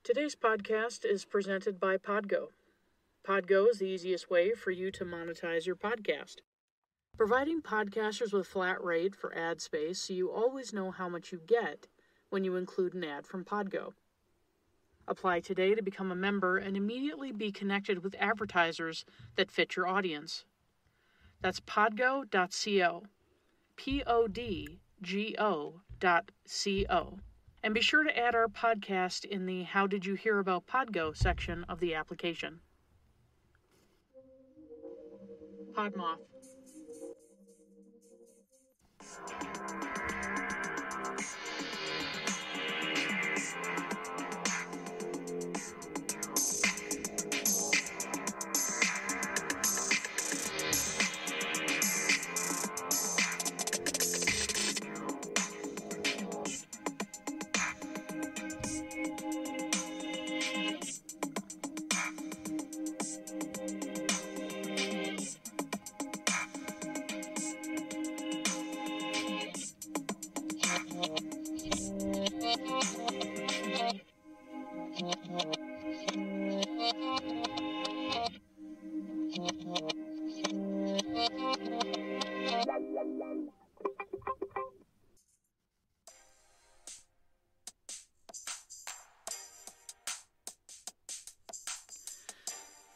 Today's podcast is presented by Podgo. Podgo is the easiest way for you to monetize your podcast, providing podcasters with a flat rate for ad space so you always know how much you get when you include an ad from Podgo. Apply today to become a member and immediately be connected with advertisers that fit your audience. That's podgo.co, podgo.co. And be sure to add our podcast in the How Did You Hear About Podgo section of the application. Podmoth.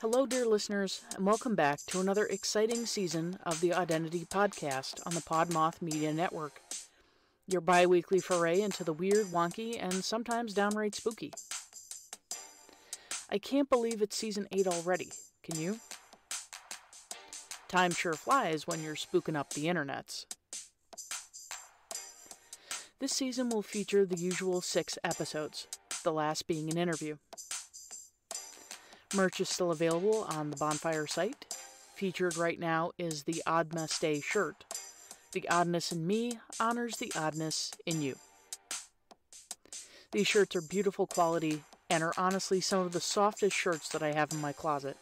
Hello, dear listeners, and welcome back to another exciting season of the Identity Podcast on the Podmoth Media Network, your bi-weekly foray into the weird, wonky, and sometimes downright spooky. I can't believe it's season 8 already, can you? Time sure flies when you're spooking up the internets. This season will feature the usual 6 episodes, the last being an interview. Merch is still available on the Bonfire site. Featured right now is the Oddness Day shirt. The oddness in me honors the oddness in you. These shirts are beautiful quality and are honestly some of the softest shirts that I have in my closet.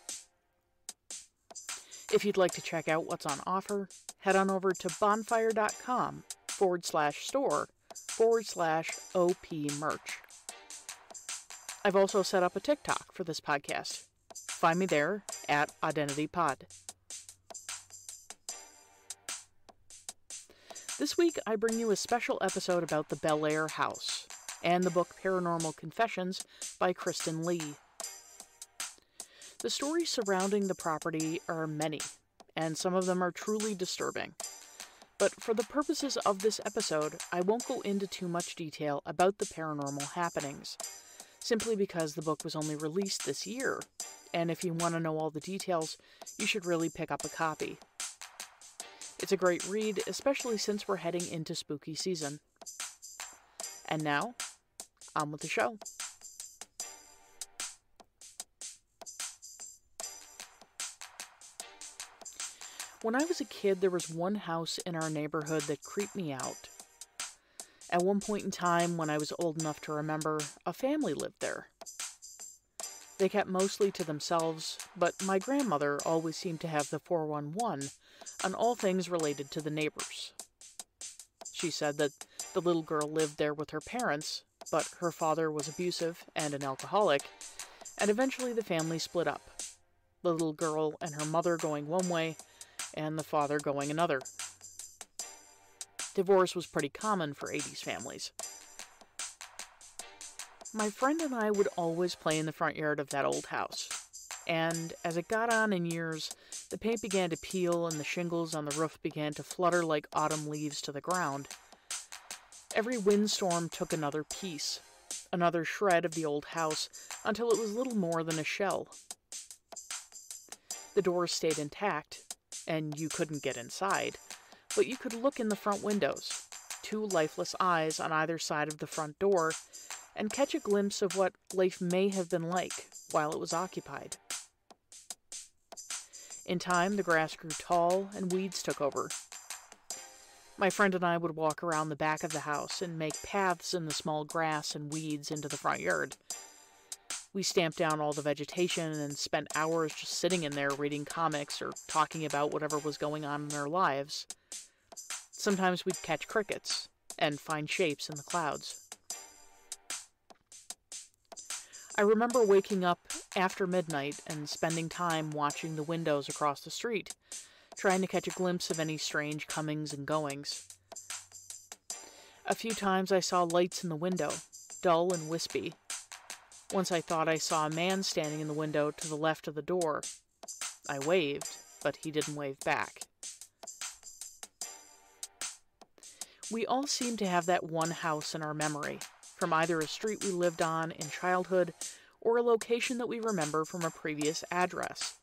If you'd like to check out what's on offer, head on over to bonfire.com/store/OP merch. I've also set up a TikTok for this podcast. Find me there at IdentityPod. This week I bring you a special episode about the Bellaire House and the book Paranormal Confessions by Kristin Lee. The stories surrounding the property are many, and some of them are truly disturbing. But for the purposes of this episode, I won't go into too much detail about the paranormal happenings, simply because the book was only released this year, and if you want to know all the details, you should really pick up a copy. It's a great read, especially since we're heading into spooky season. And now, on with the show. When I was a kid, there was one house in our neighborhood that creeped me out. At one point in time, when I was old enough to remember, a family lived there. They kept mostly to themselves, but my grandmother always seemed to have the 411 on all things related to the neighbors. She said that the little girl lived there with her parents, but her father was abusive and an alcoholic, and eventually the family split up, the little girl and her mother going one way, and the father going another. Divorce was pretty common for 80s families. My friend and I would always play in the front yard of that old house, and as it got on in years, the paint began to peel and the shingles on the roof began to flutter like autumn leaves to the ground. Every windstorm took another piece, another shred of the old house, until it was little more than a shell. The doors stayed intact, and you couldn't get inside, but you could look in the front windows, 2 lifeless eyes on either side of the front door, and catch a glimpse of what life may have been like while it was occupied. In time, the grass grew tall and weeds took over. My friend and I would walk around the back of the house and make paths in the small grass and weeds into the front yard. We stamped down all the vegetation and spent hours just sitting in there reading comics or talking about whatever was going on in our lives. Sometimes we'd catch crickets and find shapes in the clouds. I remember waking up after midnight and spending time watching the windows across the street, trying to catch a glimpse of any strange comings and goings. A few times I saw lights in the window, dull and wispy. Once I thought I saw a man standing in the window to the left of the door. I waved, but he didn't wave back. We all seem to have that one house in our memory, from either a street we lived on in childhood or a location that we remember from a previous address.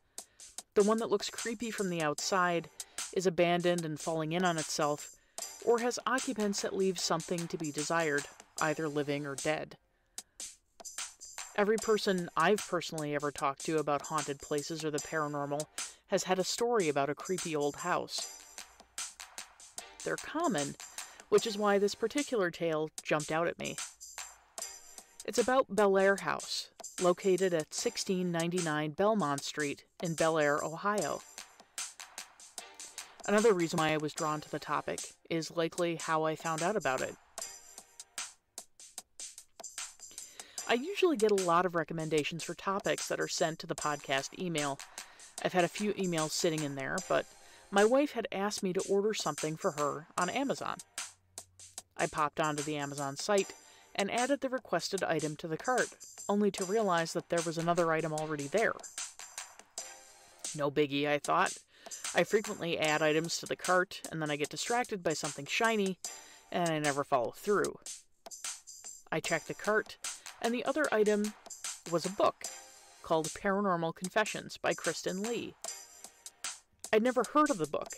The one that looks creepy from the outside, is abandoned and falling in on itself, or has occupants that leave something to be desired, either living or dead. Every person I've personally ever talked to about haunted places or the paranormal has had a story about a creepy old house. They're common, which is why this particular tale jumped out at me. It's about Bellaire House, located at 1699 Belmont Street in Bellaire, Ohio. Another reason why I was drawn to the topic is likely how I found out about it. I usually get a lot of recommendations for topics that are sent to the podcast email. I've had a few emails sitting in there, but my wife had asked me to order something for her on Amazon. I popped onto the Amazon site and added the requested item to the cart, only to realize that there was another item already there. No biggie, I thought. I frequently add items to the cart, and then I get distracted by something shiny, and I never follow through. I checked the cart, and the other item was a book called Paranormal Confessions by Kristin Lee. I'd never heard of the book.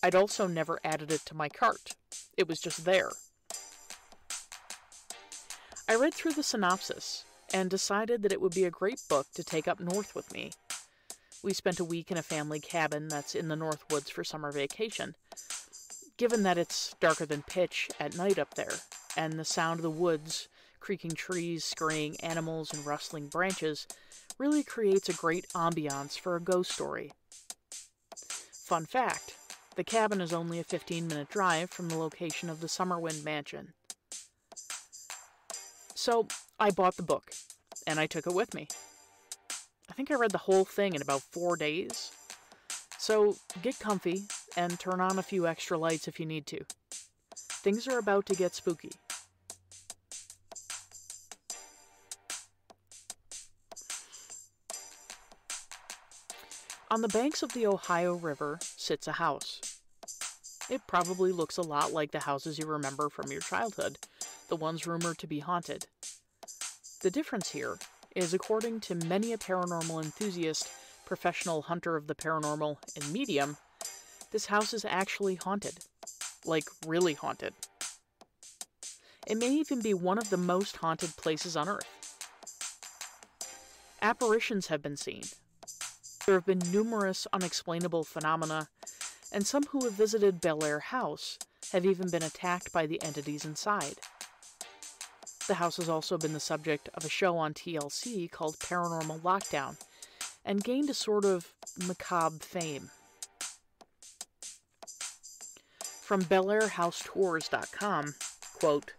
I'd also never added it to my cart. It was just there. I read through the synopsis and decided that it would be a great book to take up north with me. We spent a week in a family cabin that's in the North Woods for summer vacation. Given that it's darker than pitch at night up there, and the sound of the woods, creaking trees, scurrying animals, and rustling branches really creates a great ambiance for a ghost story. Fun fact, the cabin is only a 15-minute drive from the location of the Summerwind Mansion. So, I bought the book, and I took it with me. I think I read the whole thing in about 4 days. So, get comfy, and turn on a few extra lights if you need to. Things are about to get spooky. On the banks of the Ohio River sits a house. It probably looks a lot like the houses you remember from your childhood, the ones rumored to be haunted. The difference here is, according to many a paranormal enthusiast, professional hunter of the paranormal, and medium, this house is actually haunted. Like, really haunted. It may even be one of the most haunted places on Earth. Apparitions have been seen. There have been numerous unexplainable phenomena, and some who have visited Bellaire House have even been attacked by the entities inside. The house has also been the subject of a show on TLC called Paranormal Lockdown, and gained a sort of macabre fame. From BellaireHouseTours.com, quote,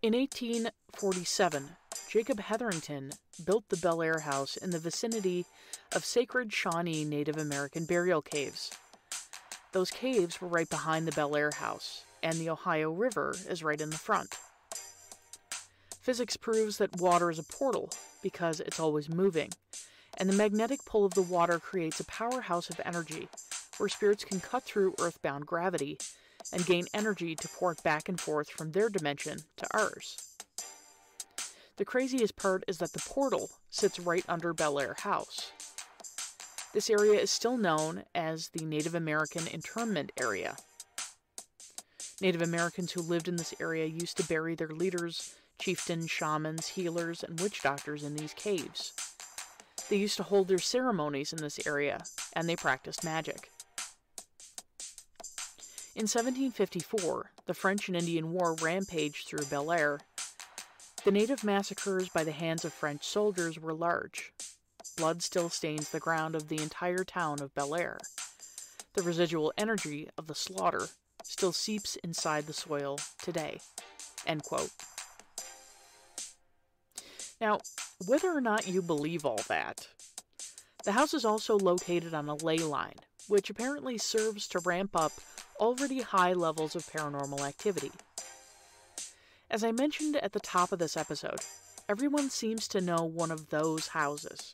in 1847, Jacob Hetherington built the Bellaire House in the vicinity of sacred Shawnee Native American burial caves. Those caves were right behind the Bellaire House, and the Ohio River is right in the front. Physics proves that water is a portal because it's always moving, and the magnetic pull of the water creates a powerhouse of energy where spirits can cut through earthbound gravity and gain energy to port back and forth from their dimension to ours. The craziest part is that the portal sits right under Bellaire House. This area is still known as the Native American Internment Area. Native Americans who lived in this area used to bury their leaders, chieftains, shamans, healers, and witch doctors in these caves. They used to hold their ceremonies in this area, and they practiced magic. In 1754, the French and Indian War rampaged through Bellaire. The native massacres by the hands of French soldiers were large. Blood still stains the ground of the entire town of Bellaire. The residual energy of the slaughter still seeps inside the soil today. End quote. Now, whether or not you believe all that, the house is also located on a ley line, which apparently serves to ramp up already high levels of paranormal activity. As I mentioned at the top of this episode, everyone seems to know one of those houses.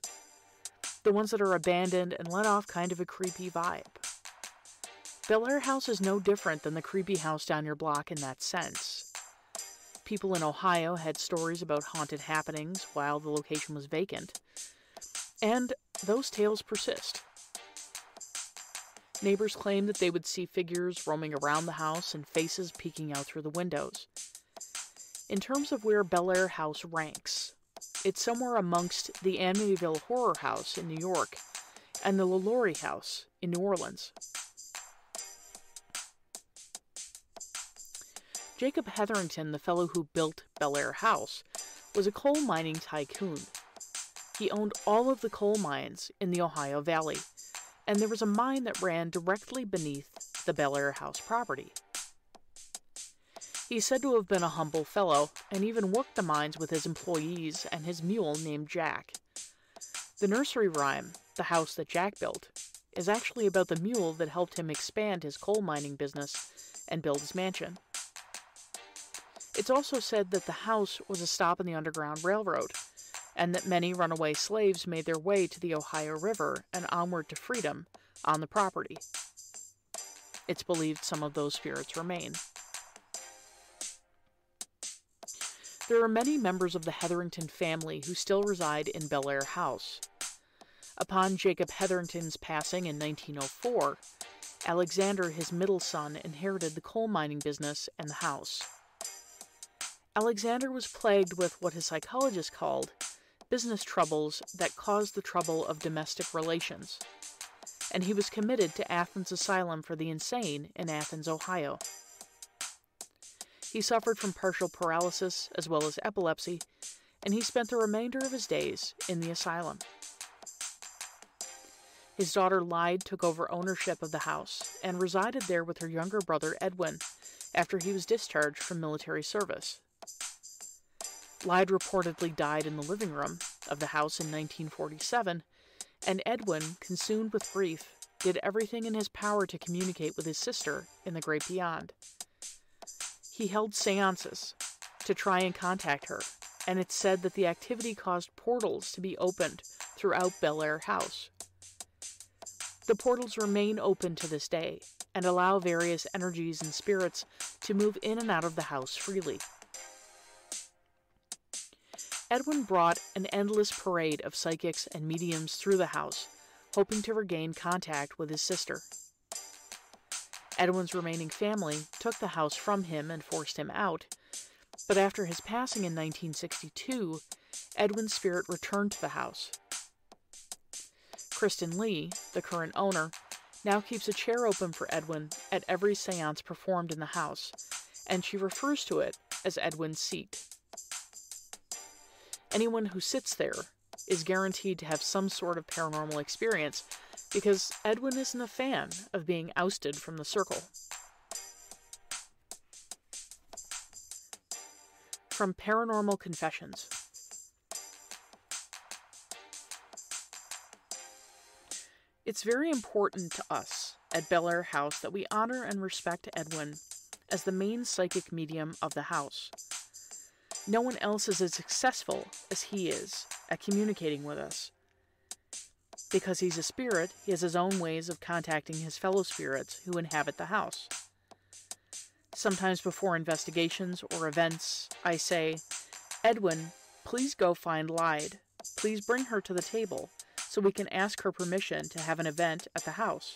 The ones that are abandoned and let off kind of a creepy vibe. Bellaire House is no different than the creepy house down your block in that sense. People in Ohio had stories about haunted happenings while the location was vacant, and those tales persist. Neighbors claim that they would see figures roaming around the house and faces peeking out through the windows. In terms of where Bellaire House ranks, it's somewhere amongst the Amityville Horror House in New York and the LaLaurie House in New Orleans. Jacob Hetherington, the fellow who built Bellaire House, was a coal mining tycoon. He owned all of the coal mines in the Ohio Valley, and there was a mine that ran directly beneath the Bellaire House property. He's said to have been a humble fellow, and even worked the mines with his employees and his mule named Jack. The nursery rhyme, The House That Jack Built, is actually about the mule that helped him expand his coal mining business and build his mansion. It's also said that the house was a stop on the Underground Railroad, and that many runaway slaves made their way to the Ohio River and onward to freedom on the property. It's believed some of those spirits remain. There are many members of the Hetherington family who still reside in Bellaire House. Upon Jacob Hetherington's passing in 1904, Alexander, his middle son, inherited the coal mining business and the house. Alexander was plagued with what his psychologist called business troubles that caused the trouble of domestic relations, and he was committed to Athens Asylum for the Insane in Athens, Ohio. He suffered from partial paralysis as well as epilepsy, and he spent the remainder of his days in the asylum. His daughter Lyde took over ownership of the house and resided there with her younger brother Edwin after he was discharged from military service. Lyde reportedly died in the living room of the house in 1947, and Edwin, consumed with grief, did everything in his power to communicate with his sister in the great beyond. He held seances to try and contact her, and it's said that the activity caused portals to be opened throughout Bellaire House. The portals remain open to this day and allow various energies and spirits to move in and out of the house freely. Edwin brought an endless parade of psychics and mediums through the house, hoping to regain contact with his sister. Edwin's remaining family took the house from him and forced him out, but after his passing in 1962, Edwin's spirit returned to the house. Kristin Lee, the current owner, now keeps a chair open for Edwin at every seance performed in the house, and she refers to it as Edwin's seat. Anyone who sits there is guaranteed to have some sort of paranormal experience because Edwin isn't a fan of being ousted from the circle. From Paranormal Confessions. It's very important to us at Bellaire House that we honor and respect Edwin as the main psychic medium of the house. No one else is as successful as he is at communicating with us. Because he's a spirit, he has his own ways of contacting his fellow spirits who inhabit the house. Sometimes before investigations or events, I say, "Edwin, please go find Lyde. Please bring her to the table so we can ask her permission to have an event at the house."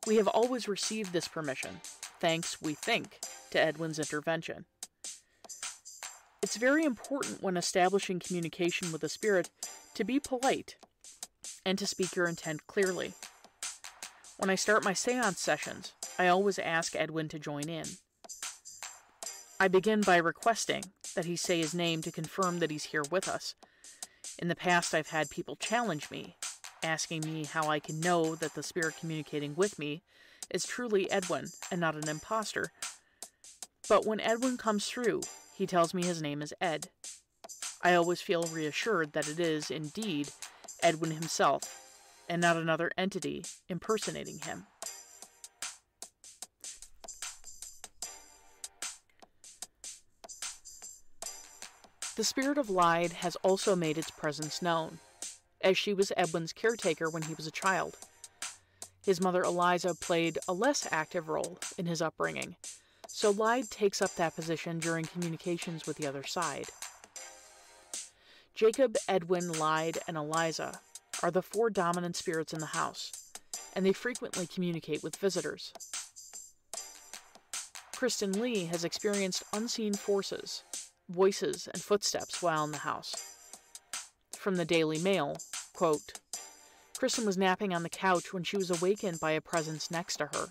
We have always received this permission, thanks, we think, to Edwin's intervention. It's very important when establishing communication with a spirit to be polite and to speak your intent clearly. When I start my seance sessions, I always ask Edwin to join in. I begin by requesting that he say his name to confirm that he's here with us. In the past, I've had people challenge me, asking me how I can know that the spirit communicating with me is truly Edwin and not an imposter. But when Edwin comes through, He tells me his name is Ed. I always feel reassured that it is, indeed, Edwin himself, and not another entity impersonating him. The spirit of Lyde has also made its presence known, as she was Edwin's caretaker when he was a child. His mother Eliza played a less active role in his upbringing, so Lyde takes up that position during communications with the other side. Jacob, Edwin, Lyde, and Eliza are the 4 dominant spirits in the house, and they frequently communicate with visitors. Kristin Lee has experienced unseen forces, voices, and footsteps while in the house. From the Daily Mail, quote, Kristin was napping on the couch when she was awakened by a presence next to her.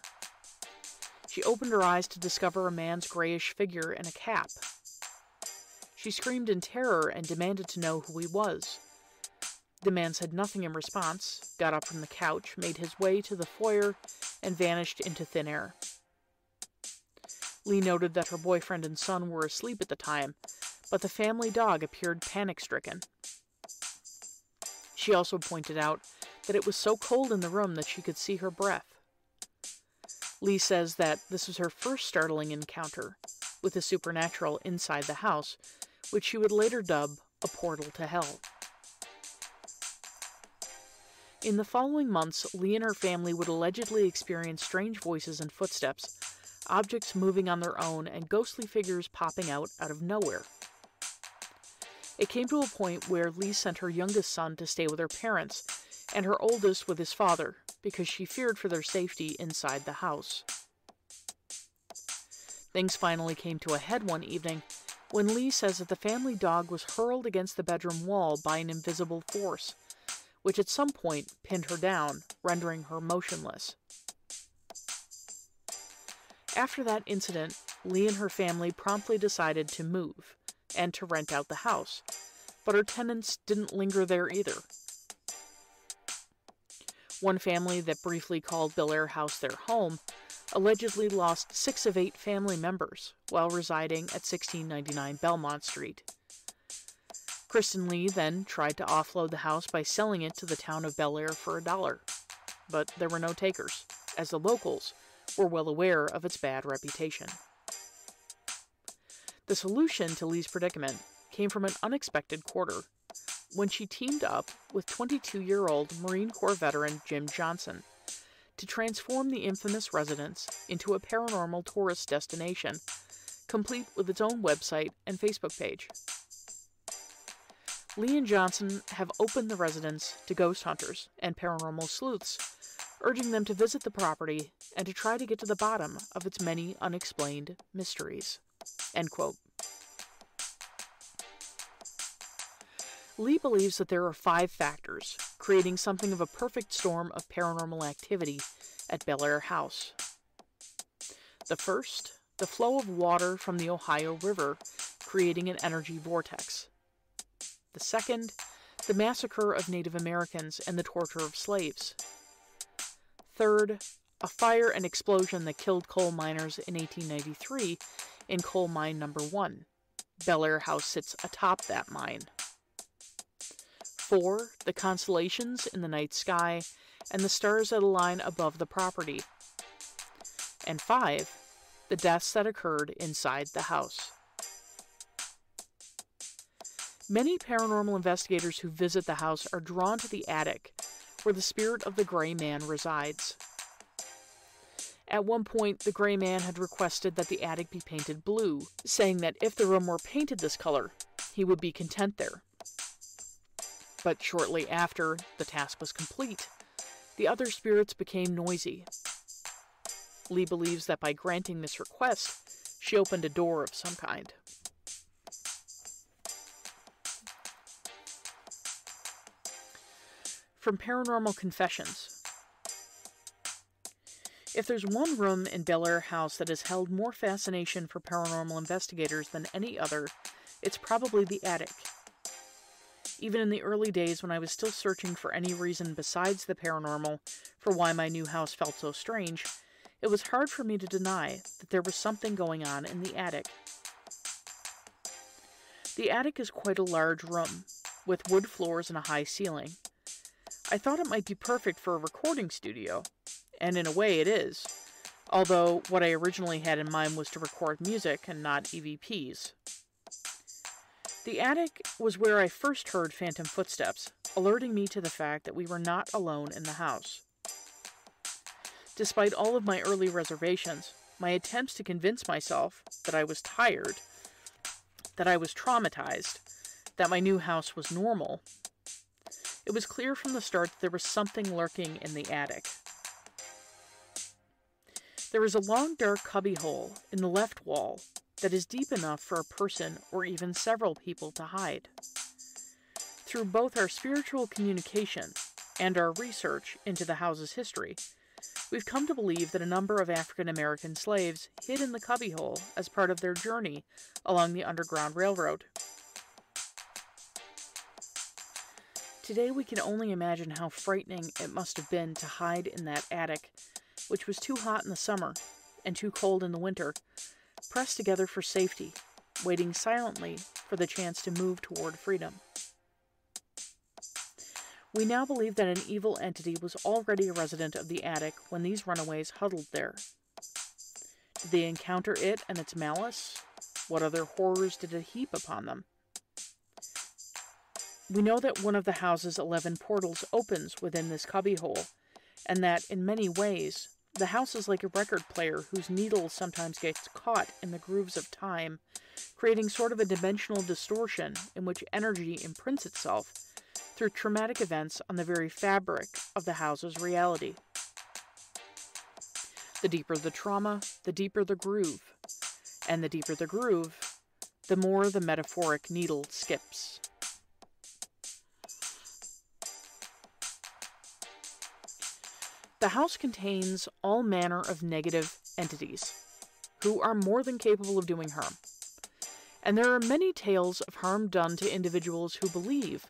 She opened her eyes to discover a man's grayish figure in a cap. She screamed in terror and demanded to know who he was. The man said nothing in response, got up from the couch, made his way to the foyer, and vanished into thin air. Lee noted that her boyfriend and son were asleep at the time, but the family dog appeared panic-stricken. She also pointed out that it was so cold in the room that she could see her breath. Lee says that this was her first startling encounter with the supernatural inside the house, which she would later dub a portal to hell. In the following months, Lee and her family would allegedly experience strange voices and footsteps, objects moving on their own, and ghostly figures popping out of nowhere. It came to a point where Lee sent her youngest son to stay with her parents, and her oldest with his father, because she feared for their safety inside the house. Things finally came to a head one evening when Lee says that the family dog was hurled against the bedroom wall by an invisible force, which at some point pinned her down, rendering her motionless. After that incident, Lee and her family promptly decided to move and to rent out the house, but her tenants didn't linger there either. One family that briefly called Bellaire House their home allegedly lost 6 of 8 family members while residing at 1699 Belmont Street. Kristin Lee then tried to offload the house by selling it to the town of Bellaire for $1, but there were no takers, as the locals were well aware of its bad reputation. The solution to Lee's predicament came from an unexpected quarter, when she teamed up with 22-year-old Marine Corps veteran Jim Johnson to transform the infamous residence into a paranormal tourist destination, complete with its own website and Facebook page. Lee and Johnson have opened the residence to ghost hunters and paranormal sleuths, urging them to visit the property and to try to get to the bottom of its many unexplained mysteries. End quote. Lee believes that there are 5 factors, creating something of a perfect storm of paranormal activity at Bellaire House. The first, the flow of water from the Ohio River, creating an energy vortex. The second, the massacre of Native Americans and the torture of slaves. Third, a fire and explosion that killed coal miners in 1893 in coal mine number 1. Bellaire House sits atop that mine. 4, the constellations in the night sky and the stars that align above the property. And 5, the deaths that occurred inside the house. Many paranormal investigators who visit the house are drawn to the attic, where the spirit of the Gray Man resides. At one point, the Gray Man had requested that the attic be painted blue, saying that if the room were painted this color, he would be content there. But shortly after the task was complete, the other spirits became noisy. Lee believes that by granting this request, she opened a door of some kind. From Paranormal Confessions. If there's one room in Bellaire House that has held more fascination for paranormal investigators than any other, it's probably the attic. Even in the early days when I was still searching for any reason besides the paranormal for why my new house felt so strange, it was hard for me to deny that there was something going on in the attic. The attic is quite a large room, with wood floors and a high ceiling. I thought it might be perfect for a recording studio, and in a way it is, although what I originally had in mind was to record music and not EVPs. The attic was where I first heard phantom footsteps, alerting me to the fact that we were not alone in the house. Despite all of my early reservations, my attempts to convince myself that I was tired, that I was traumatized, that my new house was normal, it was clear from the start that there was something lurking in the attic. There is a long dark cubbyhole in the left wall that is deep enough for a person or even several people to hide. Through both our spiritual communication and our research into the house's history, we've come to believe that a number of African American slaves hid in the cubbyhole as part of their journey along the Underground Railroad. Today we can only imagine how frightening it must have been to hide in that attic, which was too hot in the summer and too cold in the winter, pressed together for safety, waiting silently for the chance to move toward freedom. We now believe that an evil entity was already a resident of the attic when these runaways huddled there. Did they encounter it and its malice? What other horrors did it heap upon them? We know that one of the house's 11 portals opens within this cubbyhole, and that, in many ways, the house is like a record player whose needle sometimes gets caught in the grooves of time, creating sort of a dimensional distortion in which energy imprints itself through traumatic events on the very fabric of the house's reality. The deeper the trauma, the deeper the groove, and the deeper the groove, the more the metaphoric needle skips. The house contains all manner of negative entities, who are more than capable of doing harm. And there are many tales of harm done to individuals who believe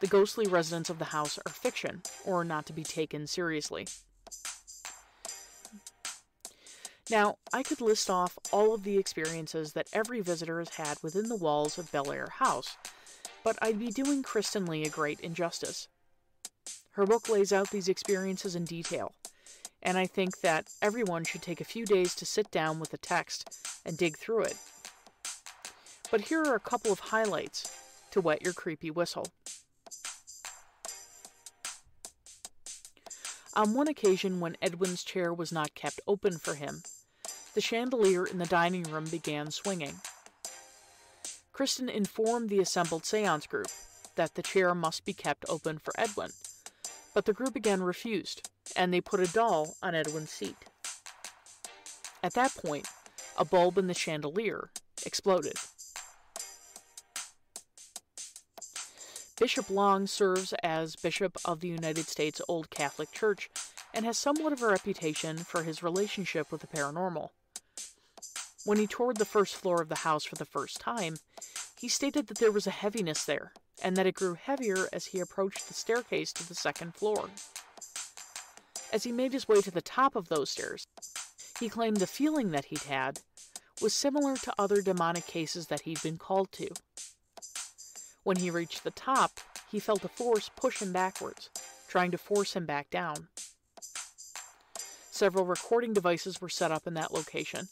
the ghostly residents of the house are fiction, or not to be taken seriously. Now, I could list off all of the experiences that every visitor has had within the walls of Bellaire House, but I'd be doing Kristin Lee a great injustice. Her book lays out these experiences in detail, and I think that everyone should take a few days to sit down with the text and dig through it. But here are a couple of highlights to wet your creepy whistle. On one occasion, when Edwin's chair was not kept open for him, the chandelier in the dining room began swinging. Kristin informed the assembled seance group that the chair must be kept open for Edwin, but the group again refused, and they put a doll on Edwin's seat. At that point, a bulb in the chandelier exploded. Bishop Long serves as Bishop of the United States Old Catholic Church and has somewhat of a reputation for his relationship with the paranormal. When he toured the first floor of the house for the first time, he stated that there was a heaviness there, and that it grew heavier as he approached the staircase to the second floor. As he made his way to the top of those stairs, he claimed the feeling that he'd had was similar to other demonic cases that he'd been called to. When he reached the top, he felt a force push him backwards, trying to force him back down. Several recording devices were set up in that location.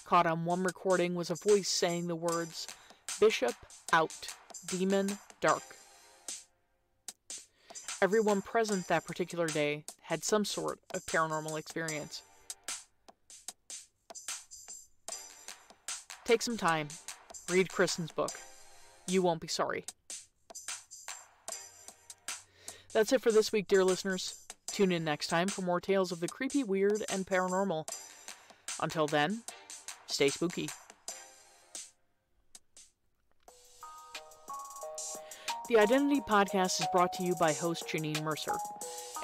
Caught on one recording was a voice saying the words, "Bishop out, demon dark." Everyone present that particular day had some sort of paranormal experience. Take some time. Read Kristin's book. You won't be sorry. That's it for this week, dear listeners. Tune in next time for more tales of the creepy, weird, and paranormal. Until then, stay spooky. The Identity Podcast is brought to you by host Janine Mercer,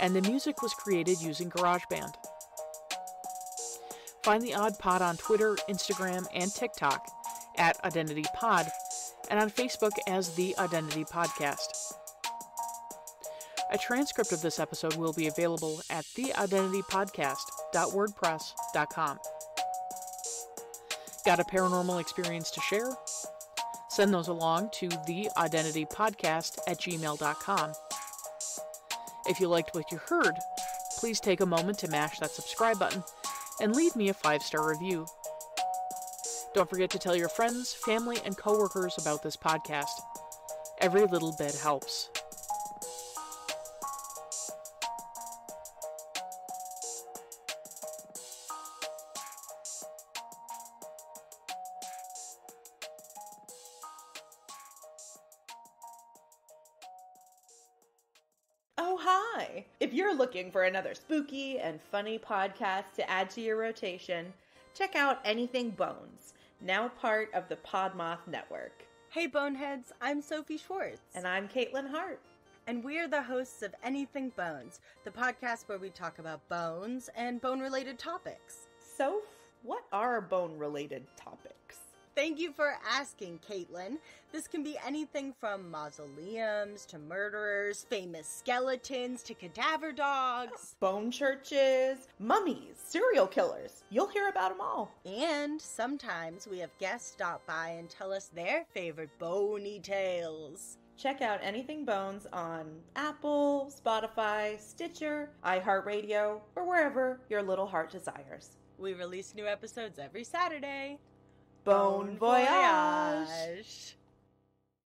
and the music was created using GarageBand. Find the Odd Pod on Twitter, Instagram, and TikTok at Identity Pod, and on Facebook as The Identity Podcast. A transcript of this episode will be available at theidentitypodcast.wordpress.com. Got a paranormal experience to share? Send those along to theidentitypodcast@gmail.com. If you liked what you heard, please take a moment to mash that subscribe button and leave me a 5-star review. Don't forget to tell your friends, family, and coworkers about this podcast. Every little bit helps. Oh, hi! If you're looking for another spooky and funny podcast to add to your rotation, check out Anything Bones, now part of the Podmoth Network. Hey Boneheads, I'm Sophie Schwartz. And I'm Caitlin Hart. And we're the hosts of Anything Bones, the podcast where we talk about bones and bone-related topics. Soph, what are bone-related topics? Thank you for asking, Caitlin. This can be anything from mausoleums to murderers, famous skeletons to cadaver dogs. Bone churches, mummies, serial killers. You'll hear about them all. And sometimes we have guests stop by and tell us their favorite bony tales. Check out Anything Bones on Apple, Spotify, Stitcher, iHeartRadio, or wherever your little heart desires. We release new episodes every Saturday. Bon voyage!